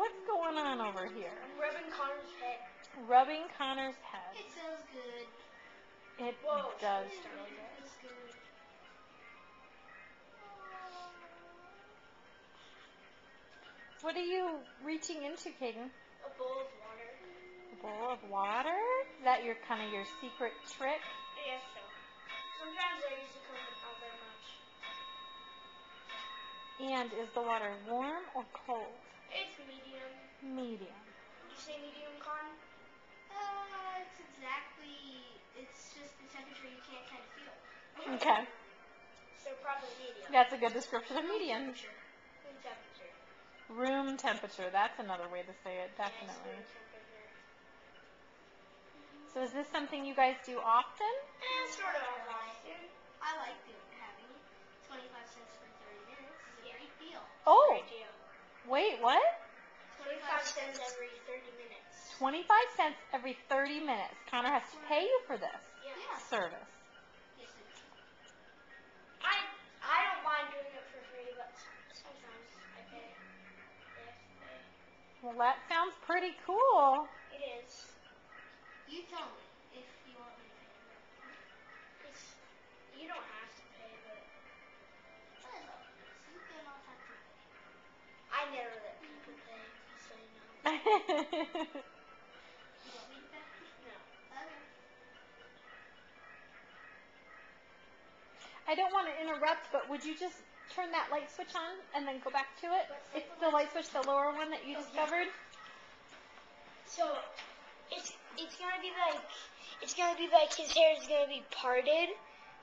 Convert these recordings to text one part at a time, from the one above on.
what's going on over here? I'm rubbing Connor's head. Rubbing Connor's head. It feels good. It Whoa. does It feel really good. feels good. What are you reaching into, Caden? A bowl of water. A bowl of water? Is that your kind of your secret trick? I guess so. Sometimes I use the comb, but not very much. And is the water warm or cold? It's medium. Medium. Did you say medium, Con? It's just the temperature you can't kind of feel. Okay. So probably medium. That's a good description of medium. Room temperature. Room temperature. That's another way to say it, Yes, definitely. room temperature. So is this something you guys do often? Sort of often. I like having 25 cents for 30 minutes. It's a great deal. Oh, Great deal. wait, what? 25 cents every 30 minutes. 25 cents every 30 minutes. Connor has to pay you for this Yeah. service. Yes, it is. I don't mind doing it for free, but sometimes I pay. They have to pay. Well, that sounds pretty cool. It is. You tell me if you want me to pay or not. Because you don't have to pay, but Whatever. You cannot have to pay. I never let people pay because I know. You want me to pay? No. Okay. I don't want to interrupt, but would you just turn that light switch on and then go back to it? It's the light switch, the lower one that you discovered. So it's gonna be like his hair is gonna be parted,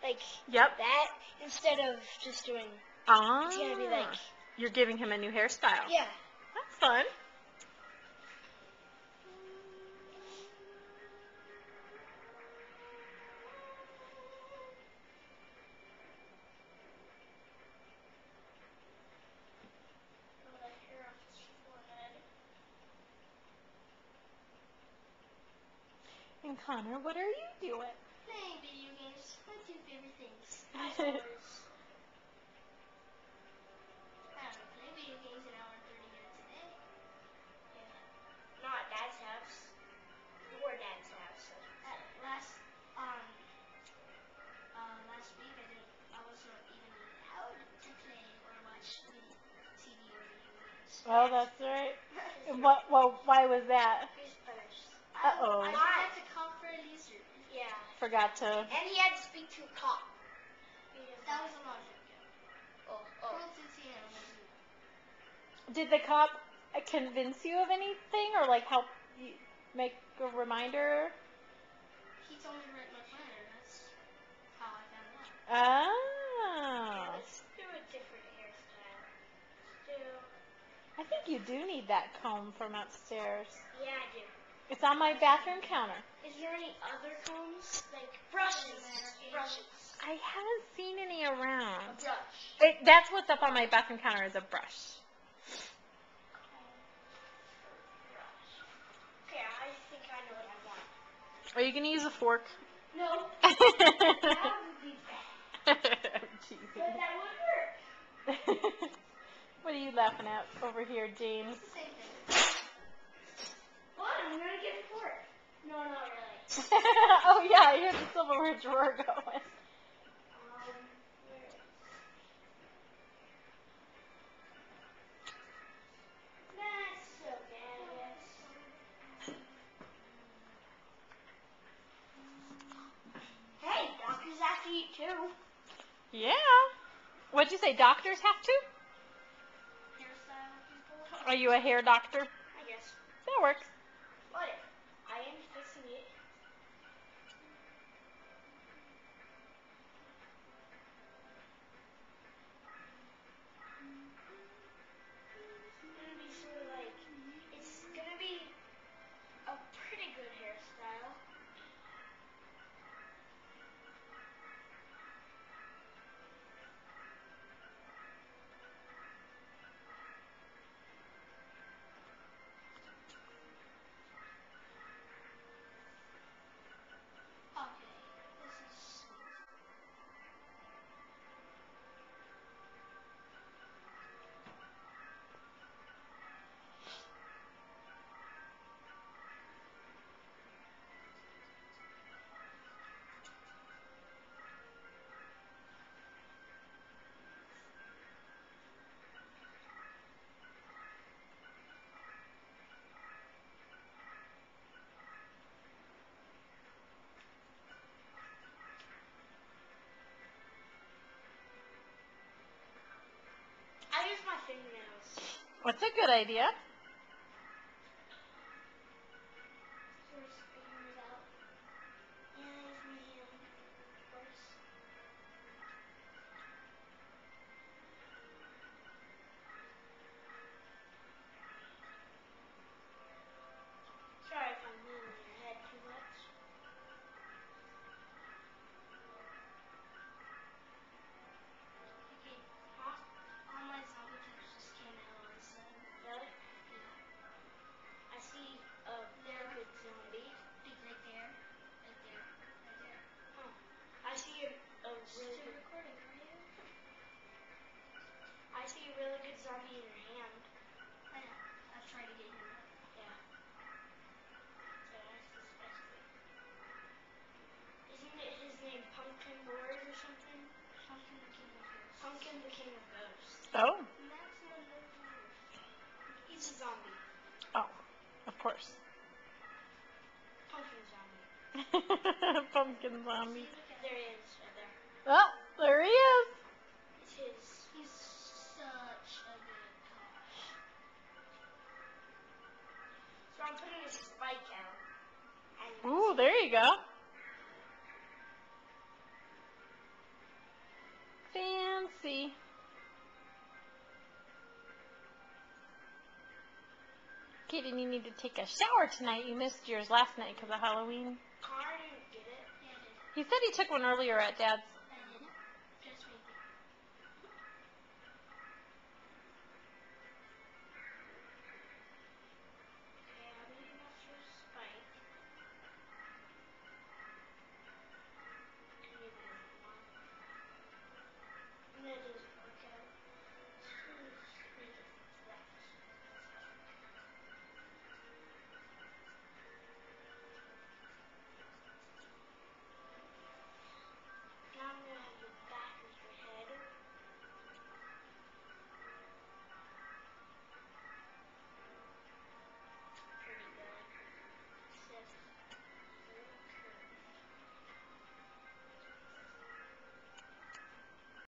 like Yep. that, instead of just doing. Ah. It's gonna be like, You're giving him a new hairstyle. yeah. That's fun. Pull that hair off his forehead. And Connor, what are you doing? Playing video games. My two favorite things. As always. I don't know, play video games an hour and 30 minutes a day. Yeah. Not at Dad's house. Your dad's house. Last week I wasn't even allowed to play or watch TV or video games. Well, that's right. Why was that? He's punished. Uh-oh. I had to come for a loser. Yeah. Forgot to. And he had to speak to a cop. That was a long time ago. Oh. Cruelty to animals. Did the cop convince you of anything or like help you make a reminder? He told me to write my planner. That's how I found out. Yeah, Oh. let's do a different hairstyle. I think you do need that comb from upstairs. Yeah, I do. It's on my bathroom counter. Is there any other combs? Like brushes. Brushes. I haven't seen any around. Brush. That's what's up on my bathroom counter is a brush. Okay, I think I know what I want. Are you going to use a fork? No. That would be bad. Jeez. But that would work. What are you laughing at over here, James? It's the same thing. What? I'm gonna get a fork. No, not really. Oh yeah, here's the silverware drawer going. Where? That's okay, I guess. Hey, doctors have to eat too. Yeah. What'd you say, doctors have to? Hairstyle people. Are you a hair doctor? I guess. That works. What? I am fixing it. It's gonna be sort of like, it's gonna be a pretty good hairstyle. fingernails. What's a good idea? First fingers out. Yeah, there's my hand. Of course. Sorry if I'm moving your head too much. Okay. Huh? All my zombie types just came out all of a sudden. Really? Yeah. I see a very good zombie. Big right there. Right there. Right there. Huh. I see a really Still good. recording, are you? I see a really good zombie in your hand. I know. I've tried to get him up. Yeah. So I suspected. Isn't it his name Pumpkin Lord or something? Pumpkin the King of Ghosts. Pumpkin the King of Ghosts. Oh. Maximum Murder. He's a zombie. Oh, of course. Pumpkin zombie. Pumpkin zombie. See, look at There him. he is, right there. Oh, there he is. It's his. He's such a good cop. So I'm putting a spike out. And Ooh, there you go. Fancy. Kaden, you need to take a shower tonight. You missed yours last night because of Halloween. Connor didn't get it. Yeah, I did. He said he took one earlier at Dad's